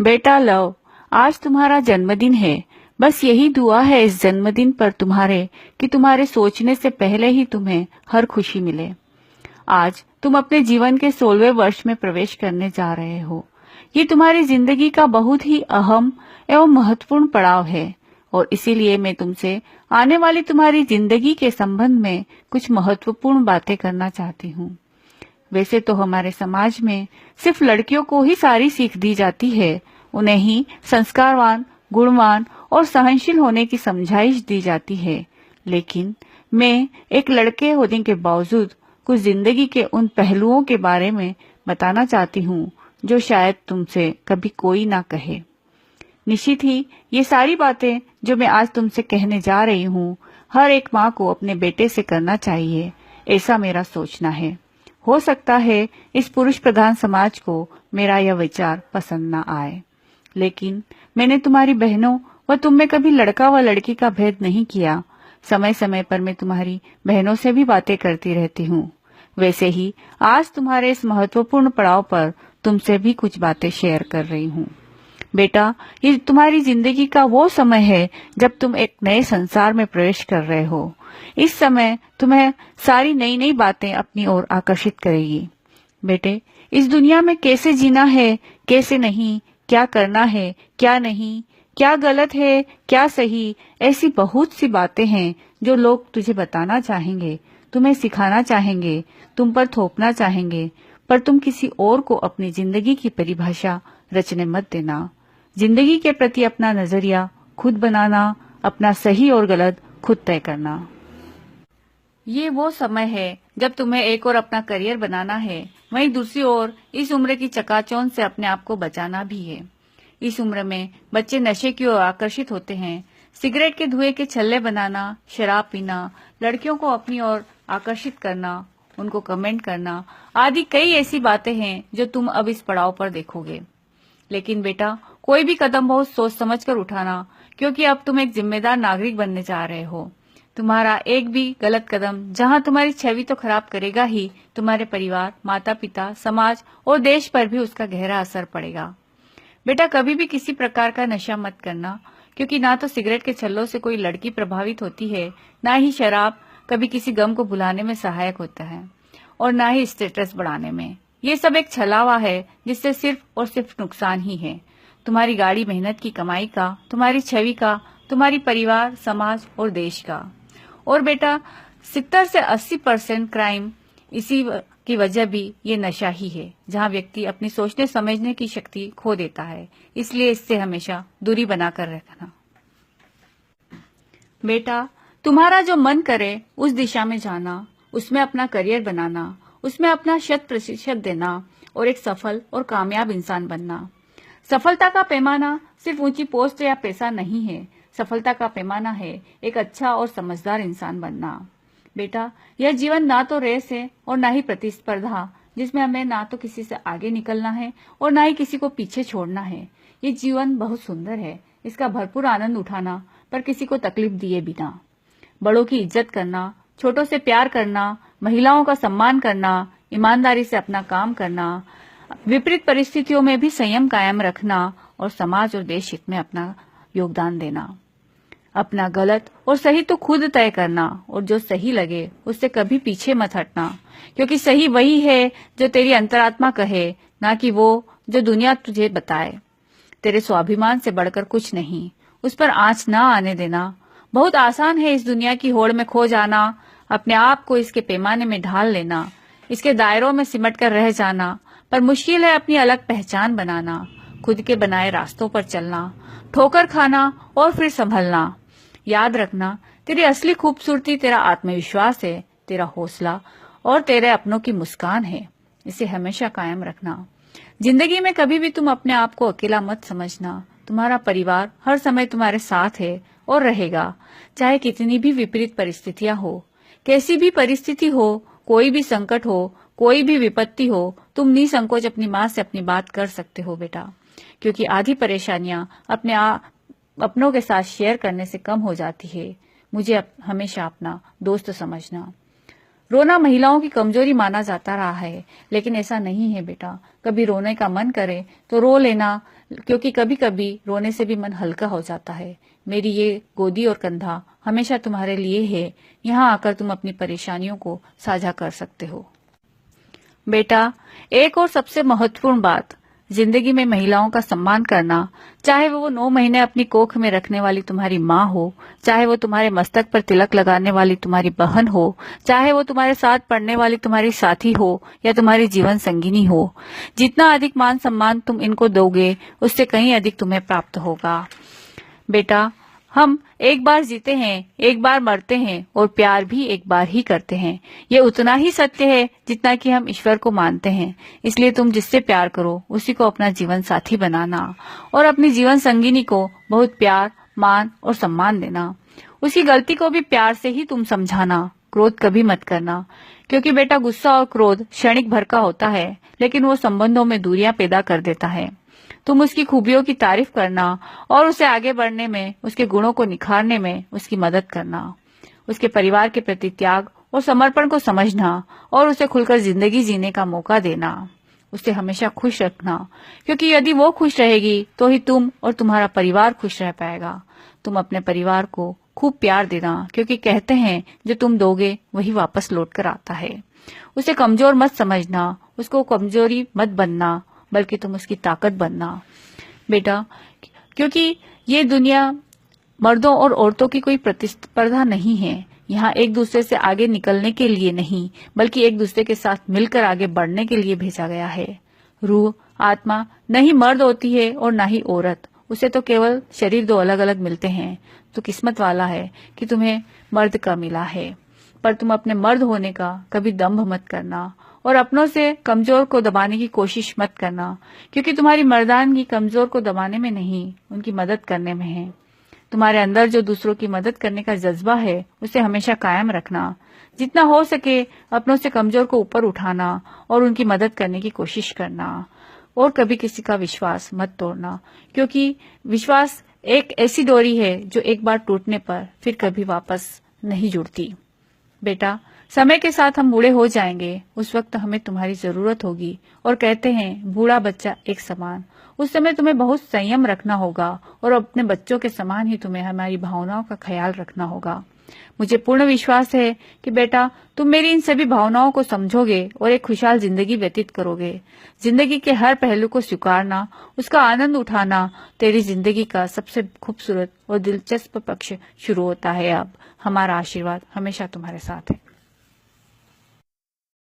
बेटा लव, आज तुम्हारा जन्मदिन है। बस यही दुआ है इस जन्मदिन पर तुम्हारे कि तुम्हारे सोचने से पहले ही तुम्हें हर खुशी मिले। आज तुम अपने जीवन के 16वें वर्ष में प्रवेश करने जा रहे हो। ये तुम्हारी जिंदगी का बहुत ही अहम एवं महत्वपूर्ण पड़ाव है और इसीलिए मैं तुमसे आने वाली तुम्हारी जिंदगी के संबंध में कुछ महत्वपूर्ण बातें करना चाहती हूँ। वैसे तो हमारे समाज में सिर्फ लड़कियों को ही सारी सीख दी जाती है, उन्हें ही संस्कारवान, गुणवान और सहनशील होने की समझाइश दी जाती है। लेकिन मैं एक लड़के होने के बावजूद कुछ जिंदगी के उन पहलुओं के बारे में बताना चाहती हूँ जो शायद तुमसे कभी कोई ना कहे। निश्चित ही ये सारी बातें जो मैं आज तुमसे कहने जा रही हूँ, हर एक माँ को अपने बेटे से करना चाहिए, ऐसा मेरा सोचना है। हो सकता है इस पुरुष प्रधान समाज को मेरा यह विचार पसंद न आए, लेकिन मैंने तुम्हारी बहनों व तुम में कभी लड़का व लड़की का भेद नहीं किया। समय समय पर मैं तुम्हारी बहनों से भी बातें करती रहती हूँ। वैसे ही आज तुम्हारे इस महत्वपूर्ण पड़ाव पर तुमसे भी कुछ बातें शेयर कर रही हूँ। बेटा, ये तुम्हारी जिंदगी का वो समय है जब तुम एक नए संसार में प्रवेश कर रहे हो। इस समय तुम्हें सारी नई नई बातें अपनी ओर आकर्षित करेगी। बेटे, इस दुनिया में कैसे जीना है, कैसे नहीं, क्या करना है, क्या नहीं, क्या गलत है, क्या सही, ऐसी बहुत सी बातें हैं जो लोग तुझे बताना चाहेंगे, तुम्हें सिखाना चाहेंगे, तुम पर थोपना चाहेंगे, पर तुम किसी और को अपनी जिंदगी की परिभाषा रचने मत देना। जिंदगी के प्रति अपना नजरिया खुद बनाना, अपना सही और गलत खुद तय करना। ये वो समय है जब तुम्हें एक और अपना करियर बनाना है, वहीं दूसरी ओर इस उम्र की चकाचौंध से अपने आप को बचाना भी है। इस उम्र में बच्चे नशे की ओर आकर्षित होते हैं। सिगरेट के धुएं के छल्ले बनाना, शराब पीना, लड़कियों को अपनी ओर आकर्षित करना, उनको कमेंट करना आदि कई ऐसी बातें हैं जो तुम अब इस पड़ाव पर देखोगे। लेकिन बेटा, कोई भी कदम बहुत सोच समझ कर उठाना, क्योंकि अब तुम एक जिम्मेदार नागरिक बनने जा रहे हो। तुम्हारा एक भी गलत कदम जहां तुम्हारी छवि तो खराब करेगा ही, तुम्हारे परिवार, माता पिता, समाज और देश पर भी उसका गहरा असर पड़ेगा। बेटा, कभी भी किसी प्रकार का नशा मत करना, क्योंकि ना तो सिगरेट के छल्लों से कोई लड़की प्रभावित होती है, ना ही शराब कभी किसी गम को भुलाने में सहायक होता है, और ना ही स्टेटस बढ़ाने में। ये सब एक छलावा है जिससे सिर्फ और सिर्फ नुकसान ही है। तुम्हारी गाढ़ी मेहनत की कमाई का, तुम्हारी छवि का, तुम्हारी परिवार, समाज और देश का। और बेटा, 70 से 80% क्राइम इसी की वजह भी ये नशा ही है, जहाँ व्यक्ति अपनी सोचने समझने की शक्ति खो देता है। इसलिए इससे हमेशा दूरी बनाकर रखना। बेटा, तुम्हारा जो मन करे उस दिशा में जाना, उसमें अपना करियर बनाना, उसमें अपना 100% देना और एक सफल और कामयाब इंसान बनना। सफलता का पैमाना सिर्फ ऊंची पोस्ट या पैसा नहीं है। सफलता का पैमाना है एक अच्छा और समझदार इंसान बनना। बेटा, यह जीवन ना तो रेस है और ना ही प्रतिस्पर्धा, जिसमें हमें ना तो किसी से आगे निकलना है और ना ही किसी को पीछे छोड़ना है। ये जीवन बहुत सुंदर है, इसका भरपूर आनंद उठाना, पर किसी को तकलीफ दिए बिना। बड़ों की इज्जत करना, छोटों से प्यार करना, महिलाओं का सम्मान करना, ईमानदारी से अपना काम करना, विपरीत परिस्थितियों में भी संयम कायम रखना और समाज और देश हित में अपना योगदान देना। अपना गलत और सही तो खुद तय करना, और जो सही लगे उससे कभी पीछे मत हटना, क्योंकि सही वही है जो तेरी अंतरात्मा कहे, ना कि वो जो दुनिया तुझे बताए। तेरे स्वाभिमान से बढ़कर कुछ नहीं, उस पर आंच ना आने देना। बहुत आसान है इस दुनिया की होड़ में खो जाना, अपने आप को इसके पैमाने में ढाल लेना, इसके दायरों में सिमट कर रह जाना, पर मुश्किल है अपनी अलग पहचान बनाना, खुद के बनाए रास्तों पर चलना, ठोकर खाना और फिर संभलना। याद रखना, तेरी असली खूबसूरती तेरा आत्मविश्वास है, तेरा हौसला और तेरे अपनों की मुस्कान है। इसे हमेशा कायम रखना। जिंदगी में कभी भी तुम अपने आप को अकेला मत समझना। तुम्हारा परिवार हर समय तुम्हारे साथ है और रहेगा, चाहे कितनी भी विपरीत परिस्थितियां हो। कैसी भी परिस्थिति हो, कोई भी संकट हो, कोई भी विपत्ति हो, तुम निसंकोच अपनी माँ से अपनी बात कर सकते हो बेटा, क्योंकि आधी परेशानियां अपनों के साथ शेयर करने से कम हो जाती है। मुझे हमेशा अपना दोस्त समझना। रोना महिलाओं की कमजोरी माना जाता रहा है, लेकिन ऐसा नहीं है बेटा। कभी रोने का मन करे तो रो लेना, क्योंकि कभी कभी रोने से भी मन हल्का हो जाता है। मेरी ये गोदी और कंधा हमेशा तुम्हारे लिए है। यहाँ आकर तुम अपनी परेशानियों को साझा कर सकते हो। बेटा, एक और सबसे महत्वपूर्ण बात, जिंदगी में महिलाओं का सम्मान करना, चाहे वो 9 महीने अपनी कोख में रखने वाली तुम्हारी माँ हो, चाहे वो तुम्हारे मस्तक पर तिलक लगाने वाली तुम्हारी बहन हो, चाहे वो तुम्हारे साथ पढ़ने वाली तुम्हारी साथी हो या तुम्हारी जीवन संगिनी हो। जितना अधिक मान सम्मान तुम इनको दोगे, उससे कहीं अधिक तुम्हें प्राप्त होगा। बेटा, हम एक बार जीते हैं, एक बार मरते हैं और प्यार भी एक बार ही करते हैं। ये उतना ही सत्य है जितना कि हम ईश्वर को मानते हैं। इसलिए तुम जिससे प्यार करो उसी को अपना जीवन साथी बनाना और अपनी जीवन संगिनी को बहुत प्यार, मान और सम्मान देना। उसी गलती को भी प्यार से ही तुम समझाना, क्रोध कभी मत करना, क्योंकि बेटा गुस्सा और क्रोध क्षणिक भर का होता है, लेकिन वो संबंधों में दूरियां पैदा कर देता है। तुम उसकी खूबियों की तारीफ करना और उसे आगे बढ़ने में, उसके गुणों को निखारने में उसकी मदद करना। उसके परिवार के प्रति त्याग और समर्पण को समझना और उसे खुलकर जिंदगी जीने का मौका देना। उसे हमेशा खुश रखना, क्योंकि यदि वो खुश रहेगी तो ही तुम और तुम्हारा परिवार खुश रह पाएगा। तुम अपने परिवार को खूब प्यार देना, क्योंकि कहते हैं जो तुम दोगे वही वापस लौट कर आता है। उसे कमजोर मत समझना, उसको कमजोरी मत बनना, बल्कि तुम उसकी ताकत बनना बेटा, क्योंकि ये दुनिया मर्दों और औरतों की कोई प्रतिस्पर्धा नहीं है। यहाँ एक दूसरे से आगे निकलने के लिए नहीं, बल्कि एक दूसरे के साथ मिलकर आगे बढ़ने के लिए भेजा गया है। रूह, आत्मा नहीं मर्द होती है और ना ही औरत, उसे तो केवल शरीर 2 अलग अलग मिलते हैं। तो किस्मत वाला है कि तुम्हें मर्द का मिला है। पर तुम अपने मर्द होने का कभी दंभ मत करना और अपनों से कमजोर को दबाने की कोशिश मत करना, क्योंकि तुम्हारी मर्दानगी कमजोर को दबाने में नहीं, उनकी मदद करने में है। तुम्हारे अंदर जो दूसरों की मदद करने का जज्बा है, उसे हमेशा कायम रखना। जितना हो सके अपनों से कमजोर को ऊपर उठाना और उनकी मदद करने की कोशिश करना। और कभी किसी का विश्वास मत तोड़ना, क्योंकि विश्वास एक ऐसी डोरी है जो एक बार टूटने पर फिर कभी वापस नहीं जुड़ती। बेटा, समय के साथ हम बूढ़े हो जाएंगे, उस वक्त हमें तुम्हारी जरूरत होगी। और कहते हैं बूढ़ा बच्चा एक समान। उस समय तुम्हें बहुत संयम रखना होगा और अपने बच्चों के समान ही तुम्हें हमारी भावनाओं का ख्याल रखना होगा। मुझे पूर्ण विश्वास है कि बेटा तुम मेरी इन सभी भावनाओं को समझोगे और एक खुशहाल जिंदगी व्यतीत करोगे। जिंदगी के हर पहलू को स्वीकारना, उसका आनंद उठाना तेरी जिंदगी का सबसे खूबसूरत और दिलचस्प पक्ष शुरू होता है। अब हमारा आशीर्वाद हमेशा तुम्हारे साथ है।